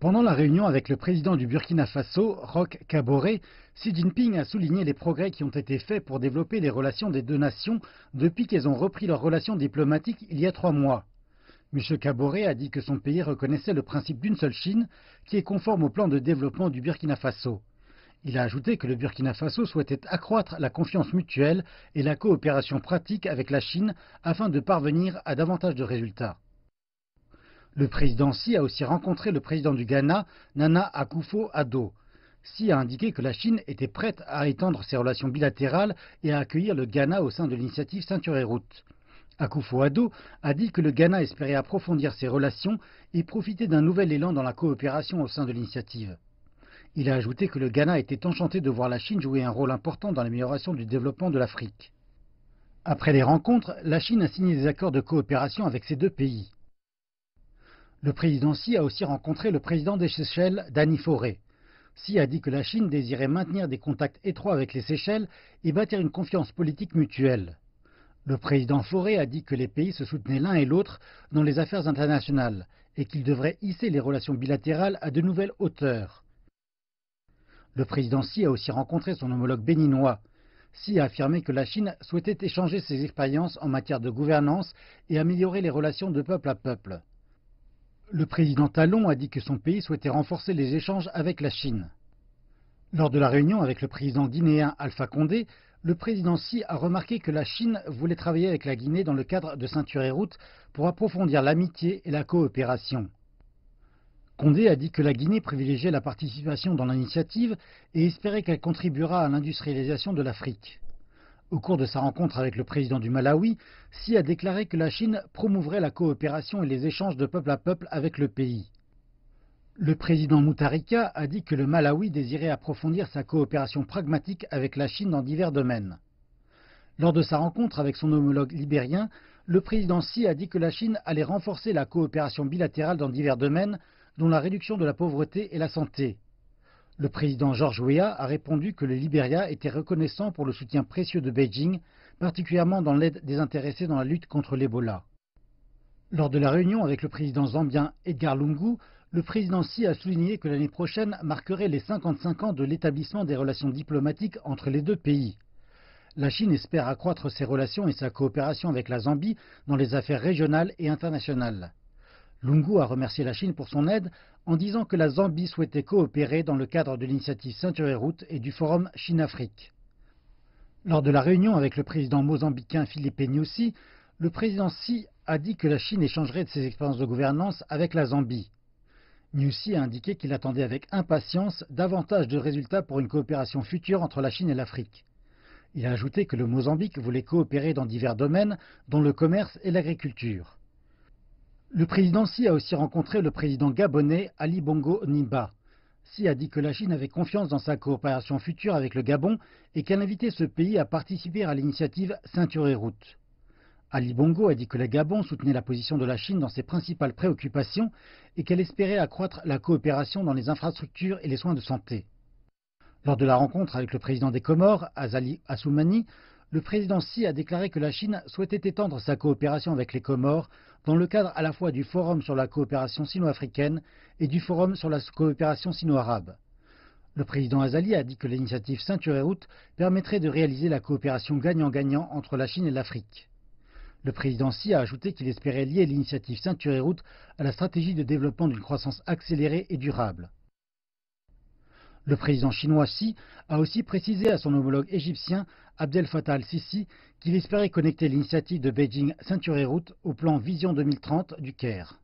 Pendant la réunion avec le président du Burkina Faso, Roch Kaboré, Xi Jinping a souligné les progrès qui ont été faits pour développer les relations des deux nations depuis qu'elles ont repris leurs relations diplomatiques il y a 3 mois. M. Kaboré a dit que son pays reconnaissait le principe d'une seule Chine qui est conforme au plan de développement du Burkina Faso. Il a ajouté que le Burkina Faso souhaitait accroître la confiance mutuelle et la coopération pratique avec la Chine afin de parvenir à davantage de résultats. Le président Xi a aussi rencontré le président du Ghana, Nana Akufo-Addo. Xi a indiqué que la Chine était prête à étendre ses relations bilatérales et à accueillir le Ghana au sein de l'initiative Ceinture et Route. Akufo-Addo a dit que le Ghana espérait approfondir ses relations et profiter d'un nouvel élan dans la coopération au sein de l'initiative. Il a ajouté que le Ghana était enchanté de voir la Chine jouer un rôle important dans l'amélioration du développement de l'Afrique. Après les rencontres, la Chine a signé des accords de coopération avec ces deux pays. Le président Xi a aussi rencontré le président des Seychelles, Dany Fauré. Xi a dit que la Chine désirait maintenir des contacts étroits avec les Seychelles et bâtir une confiance politique mutuelle. Le président Fauré a dit que les pays se soutenaient l'un et l'autre dans les affaires internationales et qu'ils devraient hisser les relations bilatérales à de nouvelles hauteurs. Le président Xi a aussi rencontré son homologue béninois. Xi a affirmé que la Chine souhaitait échanger ses expériences en matière de gouvernance et améliorer les relations de peuple à peuple. Le président Talon a dit que son pays souhaitait renforcer les échanges avec la Chine. Lors de la réunion avec le président guinéen Alpha Condé, le président Xi a remarqué que la Chine voulait travailler avec la Guinée dans le cadre de Ceinture et Route pour approfondir l'amitié et la coopération. Condé a dit que la Guinée privilégiait la participation dans l'initiative et espérait qu'elle contribuera à l'industrialisation de l'Afrique. Au cours de sa rencontre avec le président du Malawi, Xi a déclaré que la Chine promouvrait la coopération et les échanges de peuple à peuple avec le pays. Le président Mutharika a dit que le Malawi désirait approfondir sa coopération pragmatique avec la Chine dans divers domaines. Lors de sa rencontre avec son homologue libérien, le président Xi a dit que la Chine allait renforcer la coopération bilatérale dans divers domaines, dont la réduction de la pauvreté et la santé. Le président George Weah a répondu que le Libéria était reconnaissant pour le soutien précieux de Beijing, particulièrement dans l'aide désintéressée dans la lutte contre l'Ebola. Lors de la réunion avec le président zambien Edgar Lungu, le président Xi a souligné que l'année prochaine marquerait les 55 ans de l'établissement des relations diplomatiques entre les deux pays. La Chine espère accroître ses relations et sa coopération avec la Zambie dans les affaires régionales et internationales. Lungu a remercié la Chine pour son aide en disant que la Zambie souhaitait coopérer dans le cadre de l'initiative Ceinture et Route et du forum Chine-Afrique. Lors de la réunion avec le président mozambicain Filipe Nyusi, le président Xi a dit que la Chine échangerait de ses expériences de gouvernance avec la Zambie. Nyusi a indiqué qu'il attendait avec impatience davantage de résultats pour une coopération future entre la Chine et l'Afrique. Il a ajouté que le Mozambique voulait coopérer dans divers domaines, dont le commerce et l'agriculture. Le président Xi a aussi rencontré le président gabonais Ali Bongo Ondimba. Xi a dit que la Chine avait confiance dans sa coopération future avec le Gabon et qu'elle invitait ce pays à participer à l'initiative Ceinture et Route. Ali Bongo a dit que le Gabon soutenait la position de la Chine dans ses principales préoccupations et qu'elle espérait accroître la coopération dans les infrastructures et les soins de santé. Lors de la rencontre avec le président des Comores, Azali Assoumani, le président Xi a déclaré que la Chine souhaitait étendre sa coopération avec les Comores dans le cadre à la fois du Forum sur la coopération sino-africaine et du Forum sur la coopération sino-arabe. Le président Azali a dit que l'initiative Ceinture et Route permettrait de réaliser la coopération gagnant-gagnant entre la Chine et l'Afrique. Le président Xi a ajouté qu'il espérait lier l'initiative Ceinture et Route à la stratégie de développement d'une croissance accélérée et durable. Le président chinois Xi a aussi précisé à son homologue égyptien Abdel Fattah al-Sisi qu'il espérait connecter l'initiative de Beijing Ceinture et Route au plan Vision 2030 du Caire.